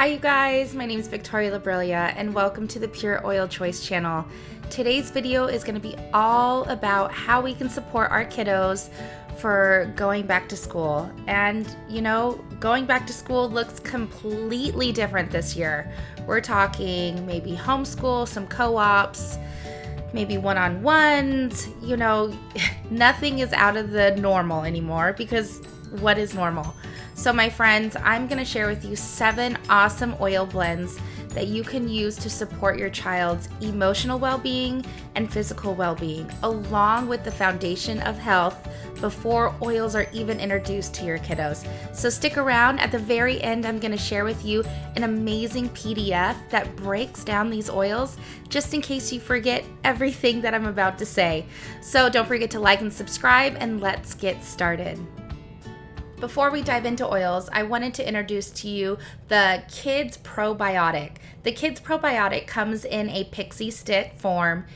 Hi you guys, my name is Victoria Lebrilla and welcome to the Pure Oil Choice channel. Today's video is going to be all about how we can support our kiddos for going back to school. And you know, going back to school looks completely different this year. We're talking maybe homeschool, some co-ops, maybe one-on-ones, you know, nothing is out of the normal anymore because what is normal? So my friends, I'm going to share with you 7 awesome oil blends that you can use to support your child's emotional well-being and physical well-being, along with the foundation of health before oils are even introduced to your kiddos. So stick around. At the very end, I'm going to share with you an amazing PDF that breaks down these oils just in case you forget everything that I'm about to say. So don't forget to like and subscribe, and let's get started. Before we dive into oils, I wanted to introduce to you the Kids Probiotic. The Kids Probiotic comes in a pixie stick form.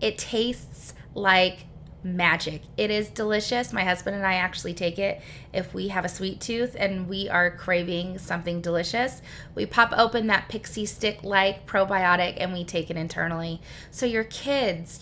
It tastes like magic. It is delicious. My husband and I actually take it if we have a sweet tooth and we are craving something delicious. We pop open that pixie stick like probiotic and we take it internally. So your kids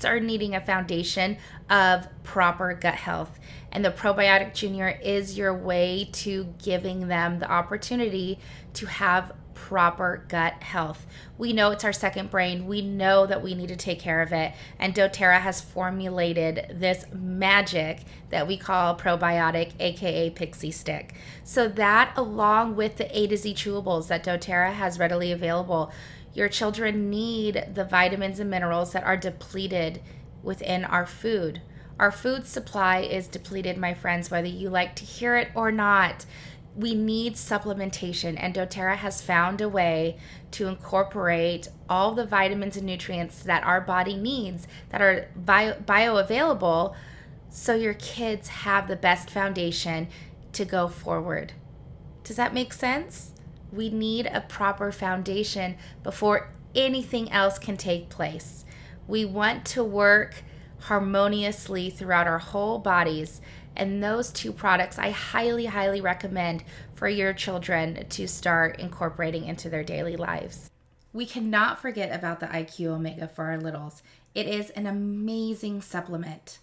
are needing a foundation of proper gut health. And the Probiotic Junior is your way to giving them the opportunity to have proper gut health. We know it's our second brain. We know that we need to take care of it. And doTERRA has formulated this magic that we call probiotic, aka pixie stick. So that, along with the A to Z chewables that doTERRA has readily available, your children need the vitamins and minerals that are depleted within our food. Our food supply is depleted, my friends, whether you like to hear it or not. We need supplementation, and doTERRA has found a way to incorporate all the vitamins and nutrients that our body needs that are bioavailable, so your kids have the best foundation to go forward. Does that make sense? We need a proper foundation before anything else can take place. We want to work harmoniously throughout our whole bodies, and those 2 products I highly recommend for your children to start incorporating into their daily lives. We cannot forget about the IQ Omega for our littles. It is an amazing supplement.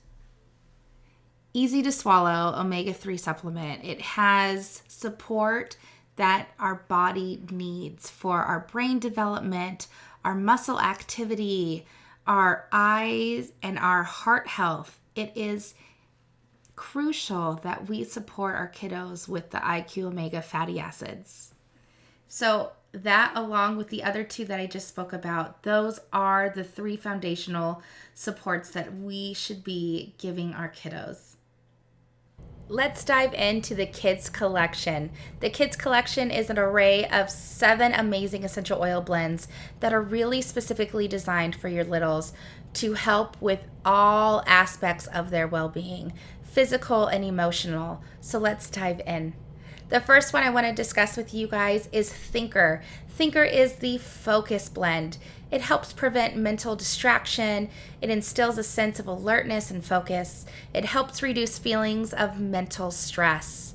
Easy to swallow omega-3 supplement. It has support that our body needs for our brain development, our muscle activity, our eyes, and our heart health. It is crucial that we support our kiddos with the IQ Omega fatty acids. So that, along with the other 2 that I just spoke about, those are the 3 foundational supports that we should be giving our kiddos. Let's dive into the Kids Collection. The Kids Collection is an array of 7 amazing essential oil blends that are really specifically designed for your littles to help with all aspects of their well-being, physical and emotional. So let's dive in. The first one I want to discuss with you guys is Thinker. Thinker is the focus blend. It helps prevent mental distraction. It instills a sense of alertness and focus. It helps reduce feelings of mental stress.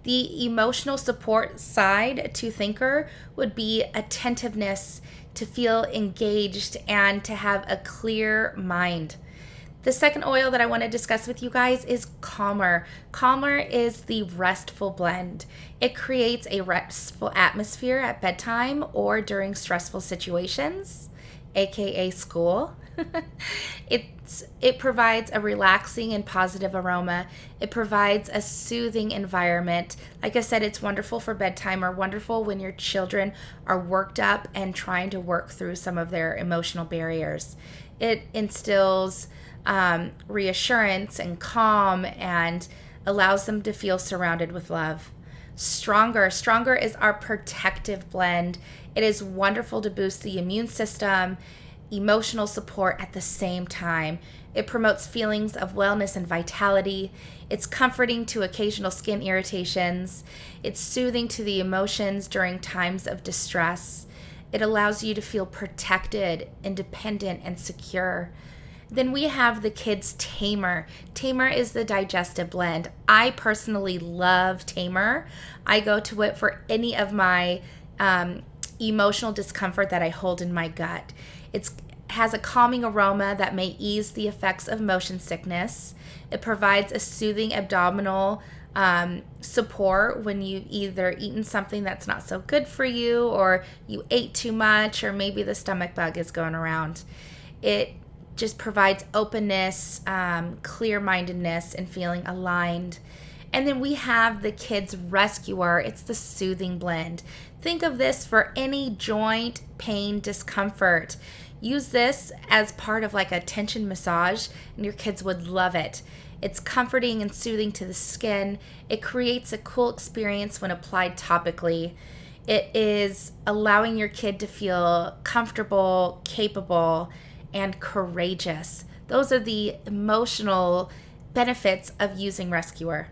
The emotional support side to Thinker would be attentiveness, to feel engaged, and to have a clear mind. The second oil that I want to discuss with you guys is Calmer. Calmer is the restful blend. It creates a restful atmosphere at bedtime or during stressful situations, aka school. It provides a relaxing and positive aroma. It provides a soothing environment. Like I said, it's wonderful for bedtime, or wonderful when your children are worked up and trying to work through some of their emotional barriers. It instills reassurance and calm and allows them to feel surrounded with love. Stronger is our protective blend. It is wonderful to boost the immune system, emotional support at the same time. It promotes feelings of wellness and vitality. It's comforting to occasional skin irritations. It's soothing to the emotions during times of distress. It allows you to feel protected, independent, and secure. Then we have the Kids Tamer. Tamer is the digestive blend. I personally love Tamer. I go to it for any of my emotional discomfort that I hold in my gut. It has a calming aroma that may ease the effects of motion sickness. It provides a soothing abdominal support when you've either eaten something that's not so good for you, or you ate too much, or maybe the stomach bug is going around. It just provides openness, clear-mindedness, and feeling aligned. And then we have the Kids Rescuer. It's the soothing blend. Think of this for any joint pain, discomfort. Use this as part of like a tension massage, and your kids would love it. It's comforting and soothing to the skin. It creates a cool experience when applied topically. It is allowing your kid to feel comfortable, capable, and courageous. Those are the emotional benefits of using Rescuer.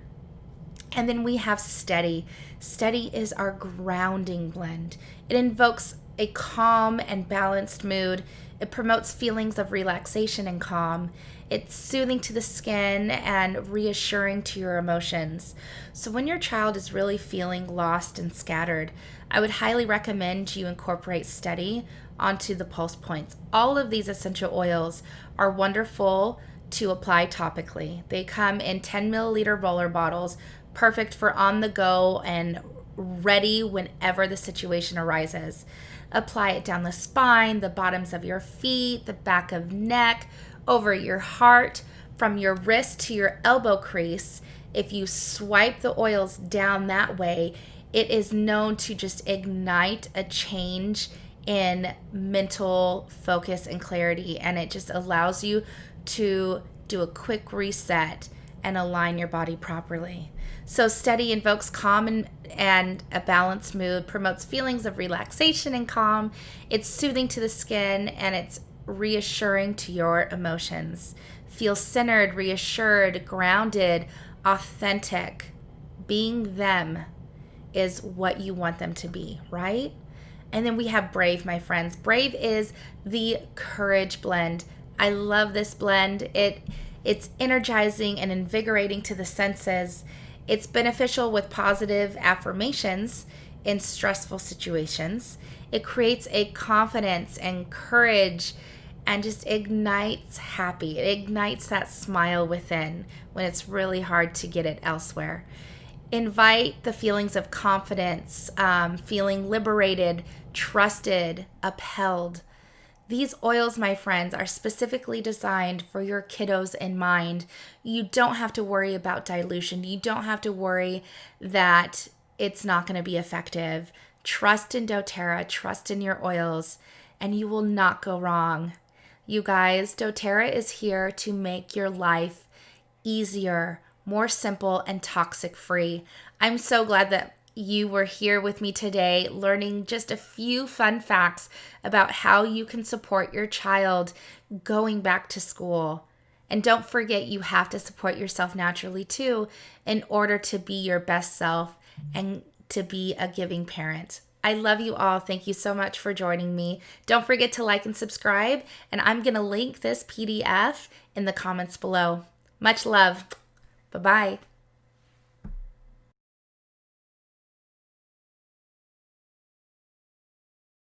And then we have Steady. Steady is our grounding blend. It invokes a calm and balanced mood. It promotes feelings of relaxation and calm. It's soothing to the skin and reassuring to your emotions. So when your child is really feeling lost and scattered, I would highly recommend you incorporate Steady onto the pulse points. All of these essential oils are wonderful to apply topically. They come in 10 milliliter roller bottles, perfect for on the go and ready whenever the situation arises. Apply it down the spine, the bottoms of your feet, the back of neck, over your heart, from your wrist to your elbow crease. If you swipe the oils down that way, it is known to just ignite a change in mental focus and clarity, and it just allows you to do a quick reset and align your body properly. So Steady invokes calm and a balanced mood, promotes feelings of relaxation and calm. It's soothing to the skin, and it's reassuring to your emotions. Feel centered, reassured, grounded, authentic. Being them is what you want them to be, right? And then we have Brave, my friends. Brave is the courage blend. I love this blend. It's energizing and invigorating to the senses. It's beneficial with positive affirmations in stressful situations. It creates a confidence and courage and just ignites happy. It ignites that smile within when it's really hard to get it elsewhere. Invite the feelings of confidence, feeling liberated, trusted, upheld. These oils, my friends, are specifically designed for your kiddos in mind. You don't have to worry about dilution. You don't have to worry that it's not going to be effective. Trust in doTERRA, trust in your oils, and you will not go wrong. You guys, doTERRA is here to make your life easier, more simple, and toxic-free. I'm so glad that you were here with me today, learning just a few fun facts about how you can support your child going back to school. And don't forget, you have to support yourself naturally too in order to be your best self and to be a giving parent. I love you all. Thank you so much for joining me. Don't forget to like and subscribe, and I'm going to link this PDF in the comments below. Much love. Bye-bye.